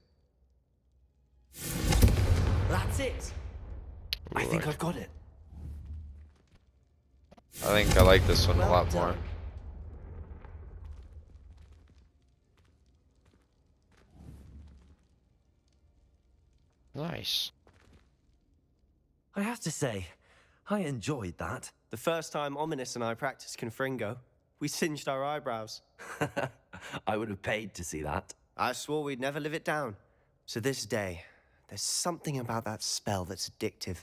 That's it! I think I've got it. I think I like this one a Well lot more. done. Nice. I have to say, I enjoyed that. The first time Ominous and I practiced Confringo, we singed our eyebrows. I would have paid to see that. I swore we'd never live it down. To this day, there's something about that spell that's addictive.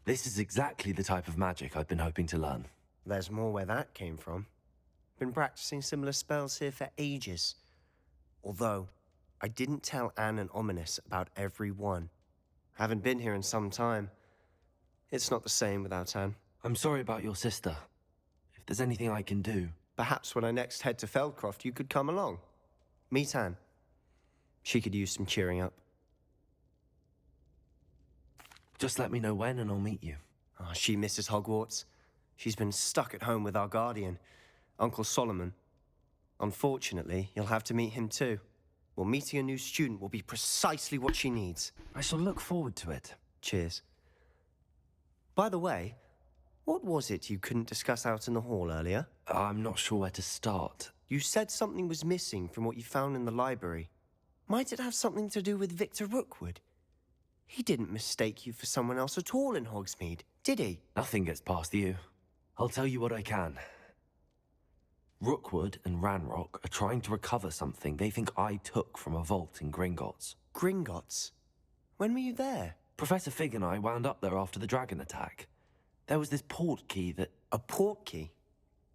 This is exactly the type of magic I've been hoping to learn. There's more where that came from. Been practicing similar spells here for ages. Although, I didn't tell Anne and Ominous about every one. Haven't been here in some time. It's not the same without Anne. I'm sorry about your sister. If there's anything I can do... Perhaps when I next head to Feldcroft, you could come along. Meet Anne. She could use some cheering up. Just let me know when and I'll meet you. Oh, she misses Hogwarts. She's been stuck at home with our guardian, Uncle Solomon. Unfortunately, you'll have to meet him too. Well, meeting a new student will be precisely what she needs. I shall look forward to it. Cheers. By the way, what was it you couldn't discuss out in the hall earlier? I'm not sure where to start. You said something was missing from what you found in the library. Might it have something to do with Victor Rookwood? He didn't mistake you for someone else at all in Hogsmeade, did he? Nothing gets past you. I'll tell you what I can. Rookwood and Ranrock are trying to recover something they think I took from a vault in Gringotts. Gringotts? When were you there? Professor Fig and I wound up there after the dragon attack. There was this port key that... A port key?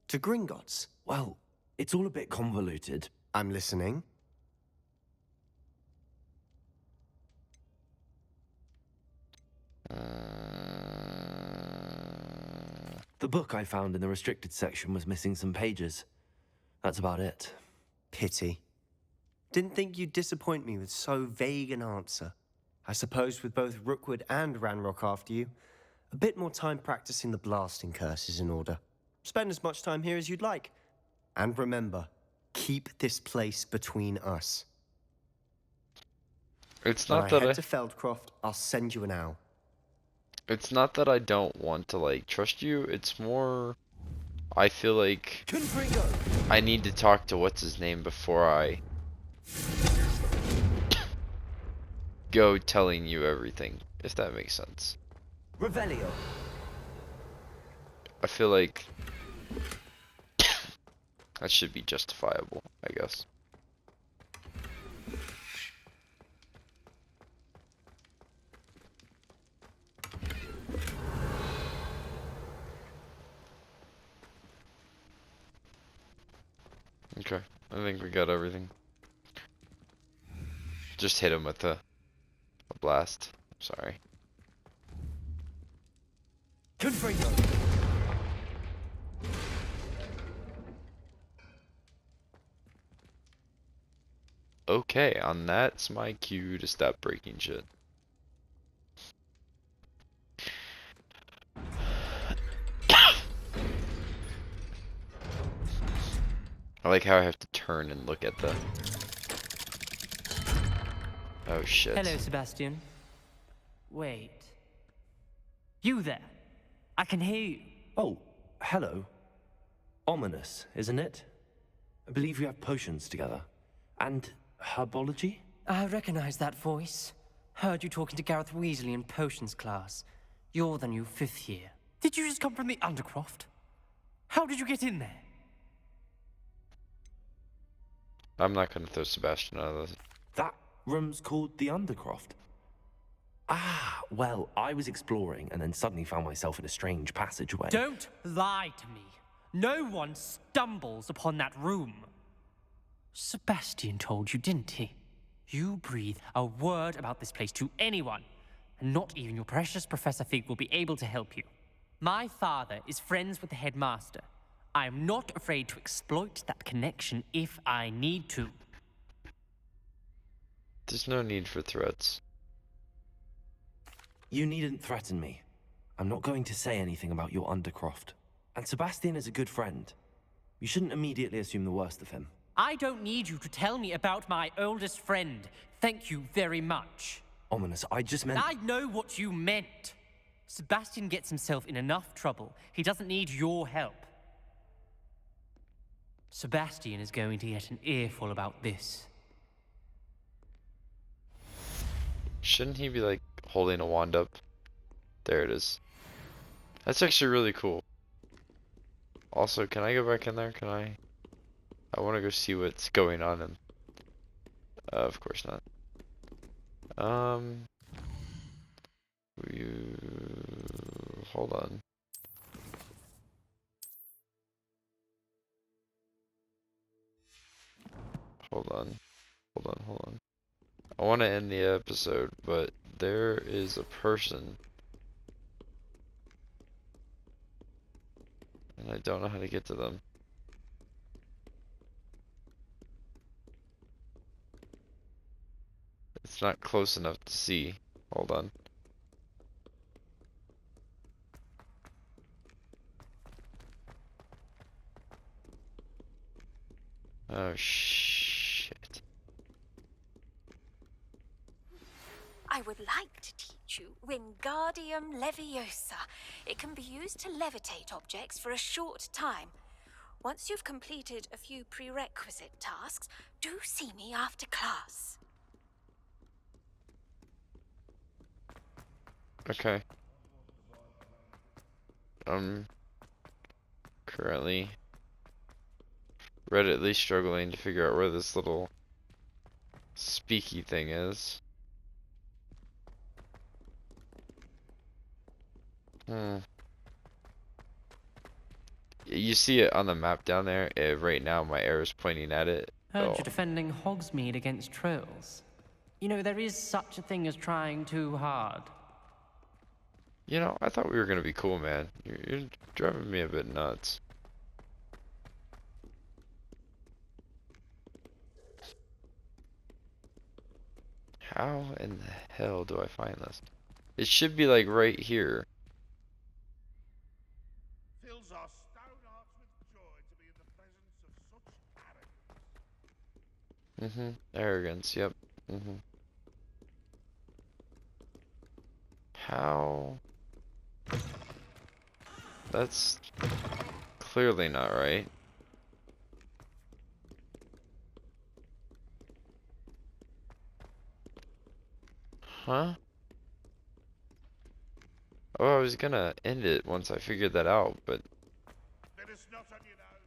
To Gringotts? Well, it's all a bit convoluted. I'm listening. The book I found in the restricted section was missing some pages. That's about it. Pity. Didn't think you'd disappoint me with so vague an answer. I suppose with both Rookwood and Ranrock after you, a bit more time practicing the blasting curse is in order. Spend as much time here as you'd like. And remember, keep this place between us. It's When not I that head to Feldcroft, I'll send you an owl. It's not that I don't want to, like, trust you. It's more... I feel like... I need to talk to what's-his-name before I... go telling you everything, if that makes sense. Revelio. I feel like... that should be justifiable, I guess. Okay, I think we got everything. Just hit him with a blast. Sorry. Okay, on that's my cue to stop breaking shit. I like how I have to turn and look at the... Oh shit. Hello, Sebastian. Wait. You there? I can hear you. Oh, hello. Ominous, isn't it? I believe we have potions together. And herbology? I recognize that voice. Heard you talking to Gareth Weasley in potions class. You're the new 5th year. Did you just come from the Undercroft? How did you get in there? I'm not gonna throw Sebastian out of this. That room's called the Undercroft. Ah, well, I was exploring and then suddenly found myself in a strange passageway. Don't lie to me. No one stumbles upon that room. Sebastian told you, didn't he? You breathe a word about this place to anyone, and not even your precious Professor Fig will be able to help you. My father is friends with the headmaster. I am not afraid to exploit that connection if I need to. There's no need for threats. You needn't threaten me. I'm not going to say anything about your Undercroft. And Sebastian is a good friend. You shouldn't immediately assume the worst of him. I don't need you to tell me about my oldest friend. Thank you very much. Ominous, I just meant... I know what you meant. Sebastian gets himself in enough trouble. He doesn't need your help. Sebastian is going to get an earful about this. Shouldn't he be like holding a wand up? There it is. That's actually really cool. Also, can I go back in there? Can I? I want to go see what's going on. And of course not. You hold on. Hold on. Hold on. I want to end the episode, but there is a person. And I don't know how to get to them. It's not close enough to see. Hold on. Oh shit. I would like to teach you Wingardium Leviosa. It can be used to levitate objects for a short time. Once you've completed a few prerequisite tasks, do see me after class. Okay. Currently Redditly struggling to figure out where this little speaky thing is. You see it on the map down there. Right now my arrow is pointing at it. Heard you're defending Hogsmeade against trolls. You know, there is such a thing as trying too hard. You know, I thought we were gonna be cool, man. You're driving me a bit nuts. How in the hell do I find this? It should be like right here. Fills our stout hearts with joy to be in the presence of such arrogance. Arrogance, yep. How? That's clearly not right. Huh? Oh, I was gonna end it once I figured that out, but... Bit of snot on your nose.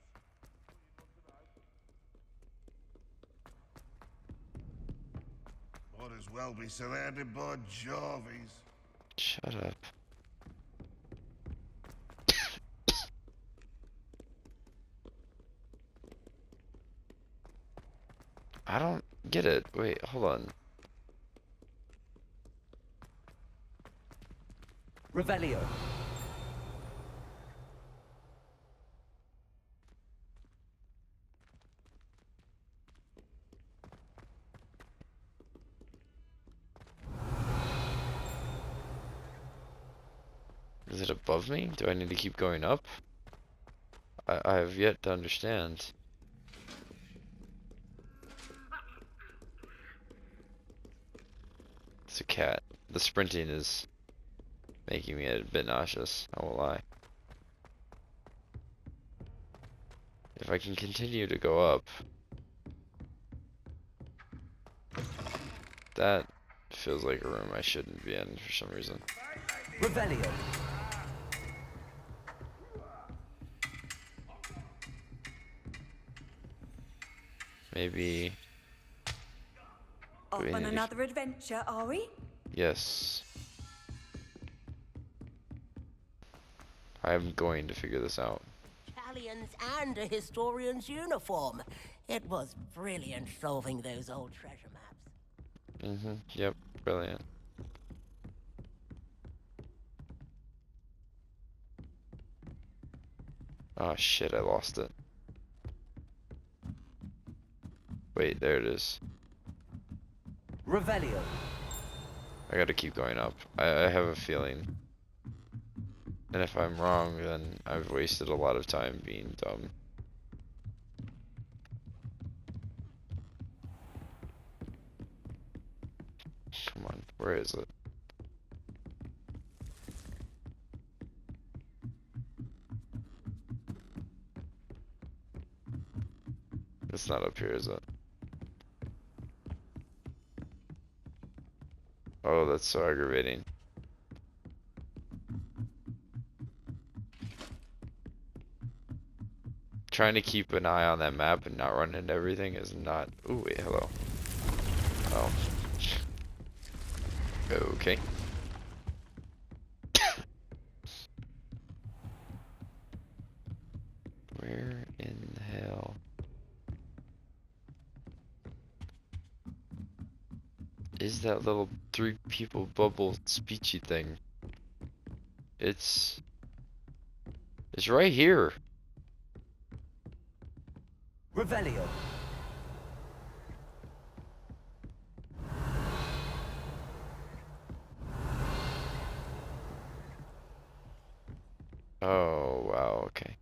Might as well be surrounded by Jarvies. Shut up. I don't get it. Wait, hold on. Revelio. Is it above me? Do I need to keep going up? I have yet to understand. It's a cat. The sprinting is making me a bit nauseous, I won't lie. If I can continue to go up... That feels like a room I shouldn't be in for some reason. Revelio. Maybe... Off on another adventure, are we? Yes. I'm going to figure this out. Italians and a historian's uniform. It was brilliant solving those old treasure maps. Yep, brilliant. Oh shit, I lost it. Wait, there it is. Revelio. I gotta keep going up. I have a feeling. And if I'm wrong, then I've wasted a lot of time being dumb. Come on, where is it? It's not up here, is it? Oh, that's so aggravating. Trying to keep an eye on that map and not run into everything is not... Ooh, wait, hello. Oh. Okay. Where in the hell? Is that little 3 people bubble speechy thing? It's right here. Revelio. Oh, wow, okay.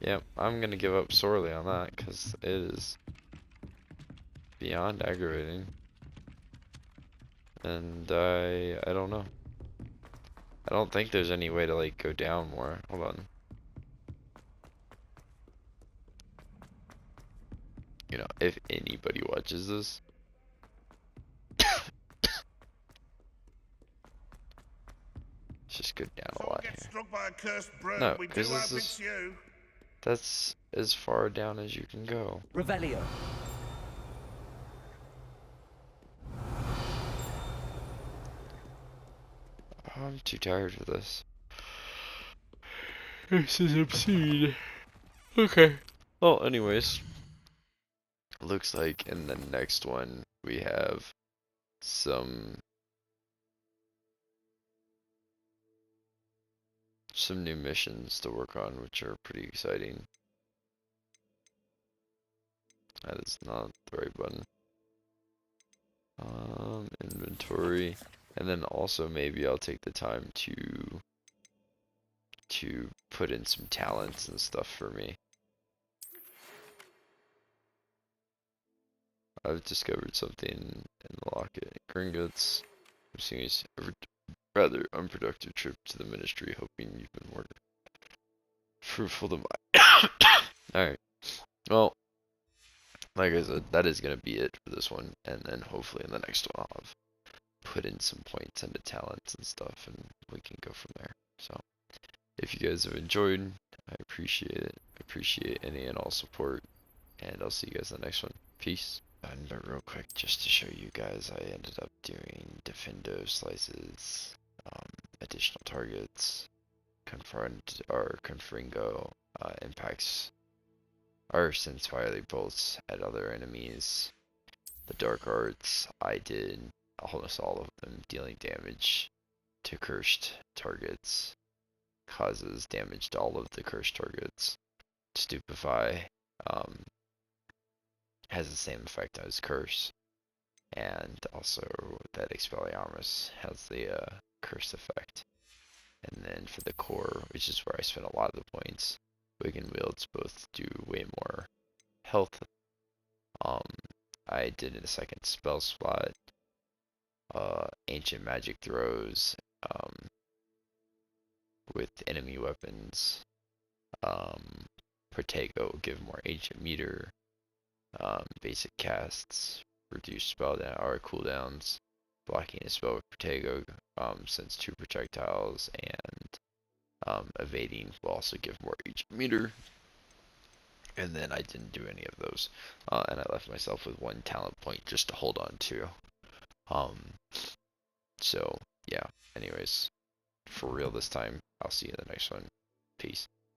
Yep, I'm gonna give up sorely on that, because it is beyond aggravating. And I don't know. I don't think there's any way to, like, go down more. Hold on. You know, if anybody watches this, just go down a lot here. Struck by a cursed broom, No, we do because have this it's you. that's as far down as you can go. Revelio. I'm too tired for this. This is obscene. Okay. Well, anyways, looks like in the next one we have some new missions to work on, which are pretty exciting. That is not the right button. Inventory, and then also maybe I'll take the time to put in some talents and stuff for me. I've discovered something in the locket. Gringotts. I'm seeing a rather unproductive trip to the ministry, hoping you've been more fruitful than mine. Alright. Well, like I said, that is going to be it for this one. And then hopefully in the next one I'll have put in some points into talents and stuff, and we can go from there. So, if you guys have enjoyed, I appreciate it. I appreciate any and all support. And I'll see you guys in the next one. Peace. And real quick, just to show you guys, I ended up doing Defendo slices, additional targets, confront or confringo, impacts or sense fiery bolts at other enemies. The dark arts, I did almost all of them, dealing damage to cursed targets, causes damage to all of the cursed targets. Stupefy, has the same effect as curse, and also that Expelliarmus has the curse effect. And then for the core, which is where I spent a lot of the points, Wig and Wields both do way more health. I did in a second spell slot, ancient magic throws, with enemy weapons, Protego give more ancient meter, basic casts, reduce spell down or cooldowns, blocking a spell with Protego, sends 2 projectiles, and evading will also give more ancient meter. And then I didn't do any of those, and I left myself with 1 talent point just to hold on to. So yeah, anyways, for real this time, I'll see you in the next one. Peace.